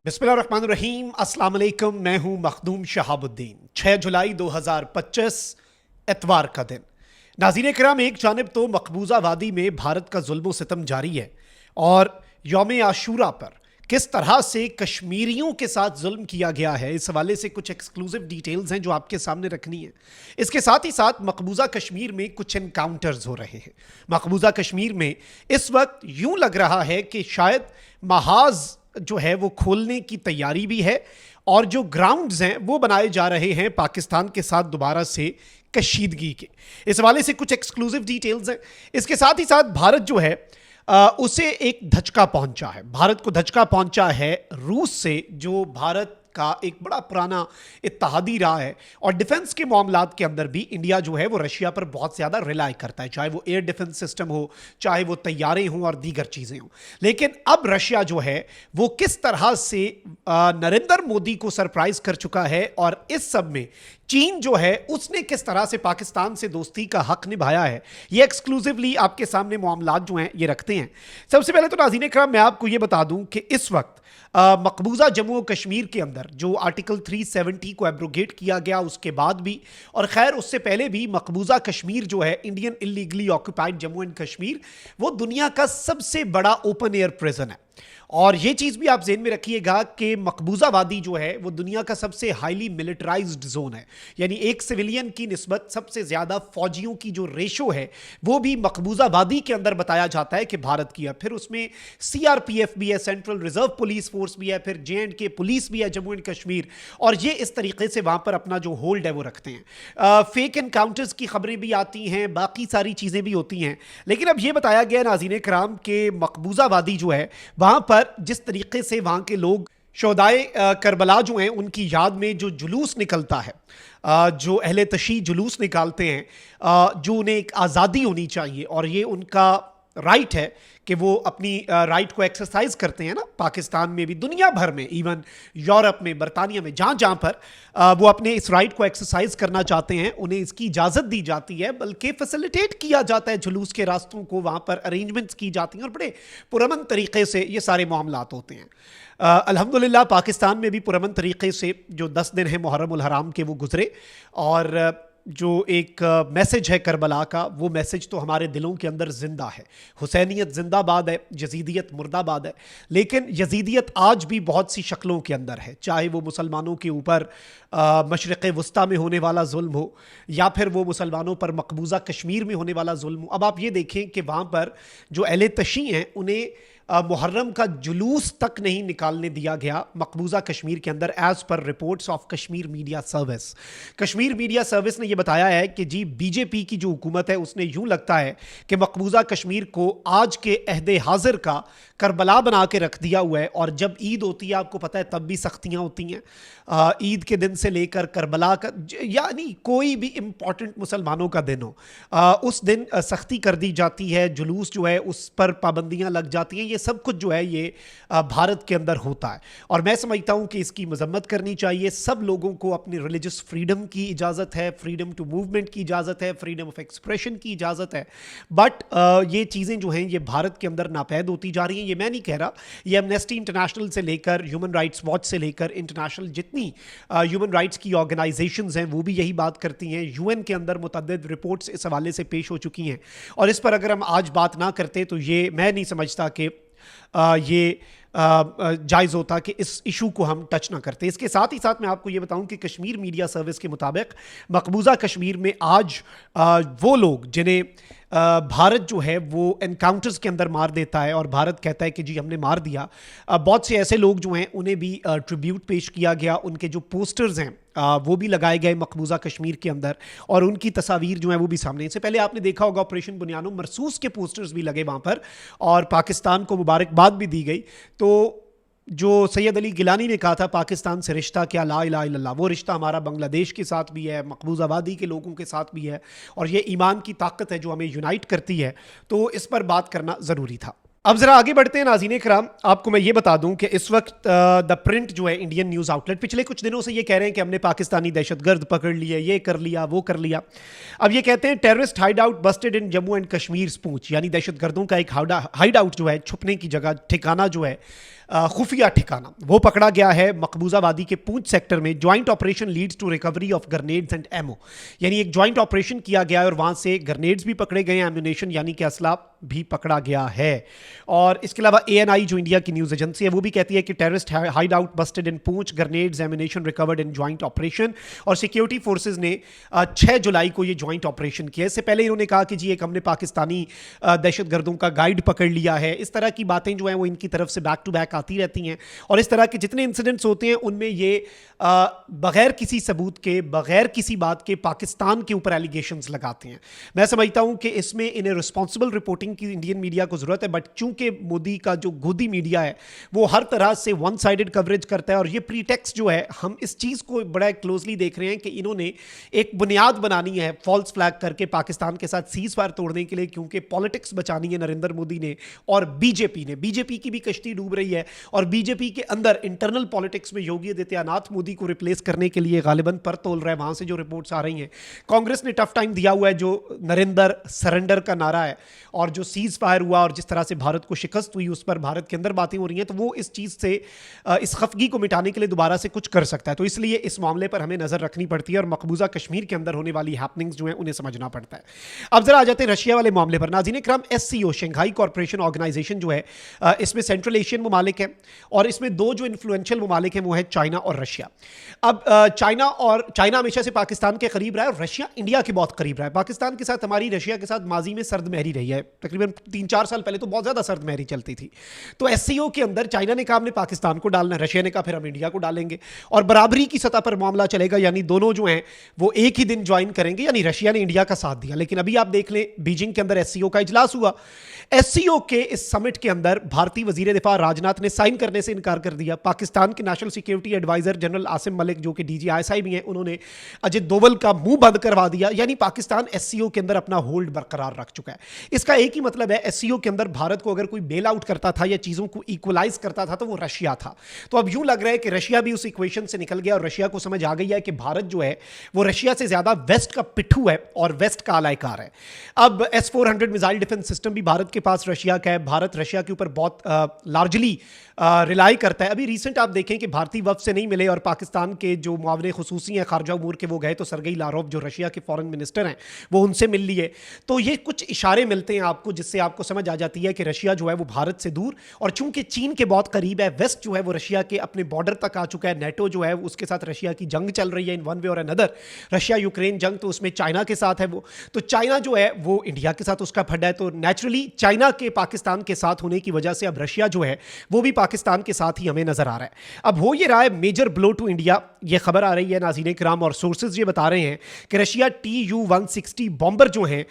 बिस्मिल्लाहिर्रहमानिर्रहीम, अस्सलाम वालेकुम। मैं हूं मखदूम शहाबुद्दीन। 6 जुलाई 2025 एतवार का दिन। नाज़रीन किराम, एक जानिब तो मकबूजा वादी में भारत का जुल्म सितम जारी है और यौम आशूरा पर किस तरह से कश्मीरियों के साथ जुल्म किया गया है, इस हवाले से कुछ एक्सक्लूसिव डिटेल्स हैं जो आपके सामने रखनी है। इसके साथ ही साथ मकबूजा कश्मीर में कुछ एनकाउंटर्स हो रहे हैं। मकबूजा कश्मीर में इस वक्त यूं लग रहा है कि शायद महाज जो है वो खोलने की तैयारी भी है और जो ग्राउंड्स हैं वो बनाए जा रहे हैं पाकिस्तान के साथ दोबारा से कशीदगी के। इस हवाले से कुछ एक्सक्लूसिव डिटेल्स हैं। इसके साथ ही साथ भारत जो है उसे एक धचका पहुंचा है। भारत को धचका पहुंचा है रूस से, जो भारत का एक बड़ा पुराना इत्तेहादी रहा है और डिफेंस के मामलात के अंदर भी इंडिया जो है वो रशिया पर बहुत ज़्यादा रिलाई करता है, चाहे वो एयर डिफेंस सिस्टम हो, चाहे वो तैयारे हों और दीगर चीज़ें हों। लेकिन अब रशिया जो है वो किस तरह से नरेंद्र मोदी को सरप्राइज कर चुका है और इस सब में चीन जो है उसने किस तरह से पाकिस्तान से दोस्ती का हक निभाया है, ये एक्सक्लूसिवली आपके सामने मामलात जो हैं ये रखते हैं। सबसे पहले तो नाज़रीन इकराम, मैं आपको ये बता दूं कि इस वक्त मकबूजा जम्मू और कश्मीर के अंदर जो आर्टिकल 370 को एब्रोगेट किया गया उसके बाद भी, और खैर उससे पहले भी, मकबूजा कश्मीर जो है Indian illegally occupied Jammu and Kashmir, वो दुनिया का सबसे बड़ा ओपन एयर प्रिजन है। और ये चीज़ भी आप ज़हन में रखिएगा कि मकबूजा वादी जो है वो दुनिया का सबसे हाईली मिलिटराइज्ड जोन है, यानी एक सिविलियन की निस्बत सबसे ज़्यादा फौजियों की जो रेशो है वो भी मकबूजा वादी के अंदर बताया जाता है कि भारत की है। फिर उसमें सीआरपीएफ भी है, सेंट्रल रिजर्व पुलिस फोर्स भी है, फिर JNK पुलिस भी है जम्मू एंड कश्मीर, और ये इस तरीके से वहाँ पर अपना जो होल्ड है वो रखते हैं। फेक एनकाउंटर्स की खबरें भी आती हैं, बाकी सारी चीज़ें भी होती हैं। लेकिन अब ये बताया गया नाज़रीन कराम के मकबूजा वादी जो है वहाँ पर जिस तरीके से वहां के लोग शोहदाए करबला जो हैं उनकी याद में जो जुलूस निकलता है, जो अहले तशी जुलूस निकालते हैं, जो उन्हें एक आज़ादी होनी चाहिए और ये उनका राइट है कि वो अपनी राइट को एक्सरसाइज करते हैं ना। पाकिस्तान में भी, दुनिया भर में, इवन यूरोप में, बरतानिया में, जहाँ जहाँ पर वो अपने इस राइट को एक्सरसाइज करना चाहते हैं उन्हें इसकी इजाज़त दी जाती है, बल्कि फैसिलिटेट किया जाता है, जुलूस के रास्तों को वहाँ पर अरेंजमेंट्स की जाती हैं और बड़े पुरअमन तरीके से ये सारे मामलात होते हैं। अल्हम्दुलिल्लाह पाकिस्तान में भी पुरअमन तरीके से जो 10 दिन है मुहर्रम उल हराम के वो गुजरे, और जो एक मैसेज है करबला का, वो मैसेज तो हमारे दिलों के अंदर जिंदा है। हुसैनियत जिंदाबाद है, यजीदियत मुर्दाबाद है। लेकिन यजीदियत आज भी बहुत सी शक्लों के अंदर है, चाहे वो मुसलमानों के ऊपर मशरिक़ वस्ता में होने वाला जुल्म हो या फिर वो मुसलमानों पर मकबूजा कश्मीर में होने वाला जुल्म हो। अब आप ये देखें कि वहाँ पर जो अहले तशी हैं उन्हें मुहर्रम का जुलूस तक नहीं निकालने दिया गया मकबूजा कश्मीर के अंदर, as per reports of Kashmir media service. Kashmir media service ने यह बताया है कि जी बीजेपी की जो हुकूमत है उसने यूं लगता है कि मकबूजा कश्मीर को आज के अहदे हाजिर का करबला बना के रख दिया हुआ है, और जब ईद होती है आपको पता है तब भी सख्तियां होती हैं। ईद के दिन से लेकर करबला का, यानी कोई भी इंपॉर्टेंट मुसलमानों का दिन हो उस दिन सख्ती कर दी जाती है, जुलूस जो है उस पर पाबंदियां लग जाती हैं। ये सब कुछ जो है ये भारत के अंदर होता है और मैं समझता हूं कि इसकी मजम्मत करनी चाहिए। सब लोगों को अपनी रिलीजियस फ्रीडम की इजाज़त है, फ्रीडम टू मूवमेंट की इजाज़त है, फ्रीडम ऑफ एक्सप्रेशन की इजाज़त है, बट ये चीज़ें जो हैं ये भारत के अंदर नापैद होती जा रही हैं। ये मैं नहीं कह रहा, ये एमनेस्टी इंटरनेशनल से लेकर ह्यूमन राइट्स वॉच से लेकर इंटरनेशनल जितनी ह्यूमन राइट्स की ऑर्गेनाइजेशंस हैं वो भी यही बात करती हैं। UN के अंदर मुतअद्दिद रिपोर्ट्स इस हवाले से पेश हो चुकी हैं और इस पर अगर हम आज बात ना करते तो ये मैं नहीं समझता कि ये जायज़ होता कि इस इशू को हम टच ना करते। इसके साथ ही साथ मैं आपको ये बताऊं कि कश्मीर मीडिया सर्विस के मुताबिक मकबूजा कश्मीर में आज वो लोग जिन्हें भारत जो है वो एनकाउंटर्स के अंदर मार देता है और भारत कहता है कि जी हमने मार दिया, बहुत से ऐसे लोग जो हैं उन्हें भी ट्रिब्यूट पेश किया गया, उनके जो पोस्टर्स हैं वो भी लगाए गए मकबूजा कश्मीर के अंदर और उनकी तस्वीर जो है वो भी सामने। इससे पहले आपने देखा होगा ऑपरेशन बुनियानो मरसूस के पोस्टर्स भी लगे वहाँ पर और पाकिस्तान को मुबारकबाद भी दी गई। तो जो सैयद अली गिलानी ने कहा था पाकिस्तान से रिश्ता क्या, ला इलाहा इल्लल्लाह, वो रिश्ता हमारा बांग्लादेश के साथ भी है, मकबूजा वादी के लोगों के साथ भी है और ये ईमान की ताकत है जो हमें यूनाइट करती है। तो इस पर बात करना ज़रूरी था। अब जरा आगे बढ़ते हैं नाज़रीन कराम। आपको मैं ये बता दूं कि इस वक्त द प्रिंट जो है इंडियन न्यूज़ आउटलेट पिछले कुछ दिनों से ये कह रहे हैं कि हमने पाकिस्तानी दहशतगर्द पकड़ लिए, ये कर लिया, वो कर लिया। अब ये कहते हैं terrorist hideout busted in Jammu and Kashmir स्पूंच, यानी दहशतगर्दों का एक हाइड आउट जो है, छुपने की जगह, ठिकाना जो है, खुफिया ठिकाना, वो पकड़ा गया है मकबूजा वादी के पूंछ सेक्टर में। Joint operation leads to recovery of grenades and ammo, यानी एक ज्वाइंट ऑपरेशन किया गया है और वहां से ग्रेनेड्स भी पकड़े गए हैं, एम्यूनेशन यानी कि असला भी पकड़ा गया है। और इसके अलावा ANI जो इंडिया की न्यूज़ एजेंसी है वो भी कहती है कि terrorist hideout busted in Poonch, grenades, ammunition recovered in joint operation. और सिक्योरिटी फोर्सेज ने 6 जुलाई को ये ज्वाइंट ऑपरेशन किया। इससे पहले इन्होंने कहा कि जी एक हमने पाकिस्तानी दहशतगर्दों का गाइड पकड़ लिया है। इस तरह की बातें जो हैं वो इनकी तरफ से बैक टू बैक आती रहती हैं और इस तरह के जितने इंसिडेंट्स होते हैं उनमें ये बगैर किसी सबूत के, बगैर किसी बात के पाकिस्तान के ऊपर एलिगेशंस लगाते हैं। मैं समझता हूं कि इसमें इन्हें रिस्पॉन्सिबल रिपोर्टिंग की इंडियन मीडिया को जरूरत है, बट चूंकि मोदी का जो गोदी मीडिया है वो हर तरह से वन साइडेड कवरेज करता है और ये प्रीटेक्स्ट जो है, हम इस चीज़ को बड़ा क्लोजली देख रहे हैं कि इन्होंने एक बुनियाद बनानी है फॉल्स फ्लैग करके पाकिस्तान के साथ सीज फायर तोड़ने के लिए, क्योंकि पॉलिटिक्स बचानी है नरेंद्र मोदी ने और बीजेपी ने। बीजेपी की भी कश्ती डूब रही है और बीजेपी के अंदर इंटरनल पॉलिटिक्स में योगी आदित्यनाथ मोदी को रिप्लेस करने के लिए गालिबन पर तोल रहा है। वहां से जो रिपोर्ट्स आ रही हैं, कांग्रेस ने टफ टाइम दिया हुआ है, जो नरेंद्र सरेंडर का नारा है और जो सीज फायर हुआ और जिस तरह से भारत को शिकस्त हुई उस पर भारत के अंदर बातें हो रही हैं, तो वो इस चीज़ से, इस खफगी को मिटाने के लिए दोबारा से कुछ कर सकता है। तो इसलिए इस मामले पर हमें नजर रखनी पड़ती है और मकबूजा कश्मीर के अंदर होने वाली हैपनिंग्स जो हैं उन्हें समझना पड़ता है। अब जरा आ जाते हैं रशिया वाले मामले पर। नाज़रीन इकराम, SCO शंघाई कॉर्पोरेशन ऑर्गेनाइजेशन जो है, इसमें सेंट्रल एशियन ममालिक है और इसमें दो जो इन्फ्लुएंशियल ममालिक हैं वो है चाइना और रशिया। अब चाइना हमेशा से पाकिस्तान के करीब रहा है और रशिया इंडिया के बहुत करीब रहा है। पाकिस्तान के साथ हमारी रशिया के साथ माजी में सर्द महरी रही है, तकरीबन 3-4 साल पहले तो बहुत ज़्यादा सर्द महरी चलती थी। तो SCO के अंदर चाइना ने कहा हमने पाकिस्तान को डालना है, रशिया ने कहा फिर हम इंडिया को डालेंगे और बराबरी की सतह पर मामला चलेगा, यानी दोनों जो हैं वो एक ही दिन ज्वाइन करेंगे, यानी रशिया ने इंडिया का साथ दिया। लेकिन अभी आप देख लें, बीजिंग के अंदर SCO का इजलास हुआ। SCO के इस समिट के अंदर भारतीय वजीर दिफा राजनाथ ने साइन करने से इनकार कर दिया। पाकिस्तान के national security adviser general Asim Malik जो कि DGISI भी हैं, उन्होंने अजित डोवल का मुंह बंद करवा दिया, यानी पाकिस्तान SCO के अंदर अपना होल्ड बरकरार रख चुका है। इसका एक ही मतलब है, SCO के अंदर भारत को अगर कोई बेल आउट करता था या चीजों को इक्वलाइज करता था तो वो रशिया था। तो अब यूं लग रहा है कि रशिया भी उस इक्वेशन से निकल गया और रशिया को समझ आ गई है कि भारत जो है वो रशिया से ज्यादा वेस्ट का पिट्ठू है और वेस्ट का आलायकार है। अब S-400 मिसाइल डिफेंस सिस्टम भी भारत के पास रशिया का है। भारत रशिया के ऊपर बहुत लार्जली रिलाई करता है। अभी रिसेंट आप देखें कि भारतीय वफ्द से नहीं मिले और पाकिस्तान के जो मुआवने खुसूसी हैं खारजा उमूर के, वो गए तो सरगई लारोव जो रशिया के फॉरेन मिनिस्टर हैं वो उनसे मिल लिए। तो ये कुछ इशारे मिलते हैं आपको जिससे आपको समझ आ जाती है कि रशिया जो है वो भारत से दूर, और चूंकि चीन के बहुत करीब है, वेस्ट जो है वो रशिया के अपने बॉर्डर तक आ चुका है। नेटो जो है उसके साथ रशिया की जंग चल रही है इन वन वे और अनदर। रशिया यूक्रेन जंग तो उसमें चाइना के साथ है वो, तो चाइना जो है वो इंडिया के साथ उसका फड्डा है। तो नेचुरली चाइना के पाकिस्तान के साथ होने की वजह से अब रशिया जो है वो भी पाकिस्तान के साथ ही हमें नजर आ रहा है। अब हो ये रहा है मेजर ब्लो टू इंडिया, ये खबर आ रही है नाज़रीन किराम, और सोर्सेज ये बता रहे हैं कि रशिया Tu-160 बॉम्बर जो हैं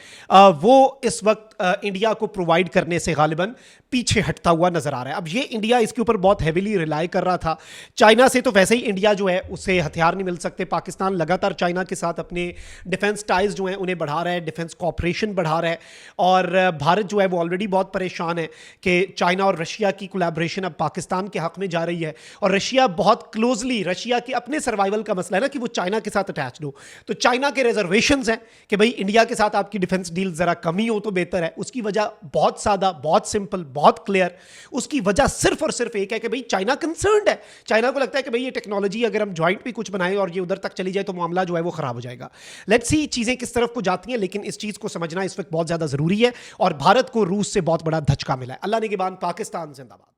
वो इस वक्त इंडिया को प्रोवाइड करने से गालिबन पीछे हटता हुआ नजर आ रहा है। अब ये इंडिया इसके ऊपर बहुत हैवीली रिलाई कर रहा था। चाइना से तो वैसे ही इंडिया जो है उससे हथियार नहीं मिल सकते। पाकिस्तान लगातार चाइना के साथ अपने डिफेंस टाइज जो हैं उन्हें बढ़ा रहा है, डिफेंस कॉपरेशन बढ़ा रहा है, और भारत जो है वो ऑलरेडी बहुत परेशान है कि चाइना और रशिया की कोलैबोरेशन अब पाकिस्तान के हक में जा रही है। और रशिया बहुत क्लोजली, रशिया के अपने सर्वाइवल का मसला है ना कि वो चाइना के साथ अटैच हो, तो चाइना के रिजर्वेशंस हैं कि भाई इंडिया के साथ आपकी डिफेंस डील जरा कम ही हो तो बेहतर है। उसकी वजह बहुत सादा, बहुत सिंपल, बहुत क्लियर। उसकी वजह सिर्फ और सिर्फ एक है कि भाई चाइना कंसर्न्ड है। चाइना को लगता है कि भाई ये टेक्नोलॉजी अगर हम ज्वाइंट भी कुछ बनाएं और ये उधर तक चली जाए तो मामला जो है वो खराब हो जाएगा। लेट्स सी चीजें किस तरफ को जाती हैं, लेकिन इस चीज को समझना इस वक्त बहुत ज्यादा जरूरी है और भारत को रूस से बहुत बड़ा धचका मिला है। अल्लाह निगहबान, पाकिस्तान जिंदाबाद।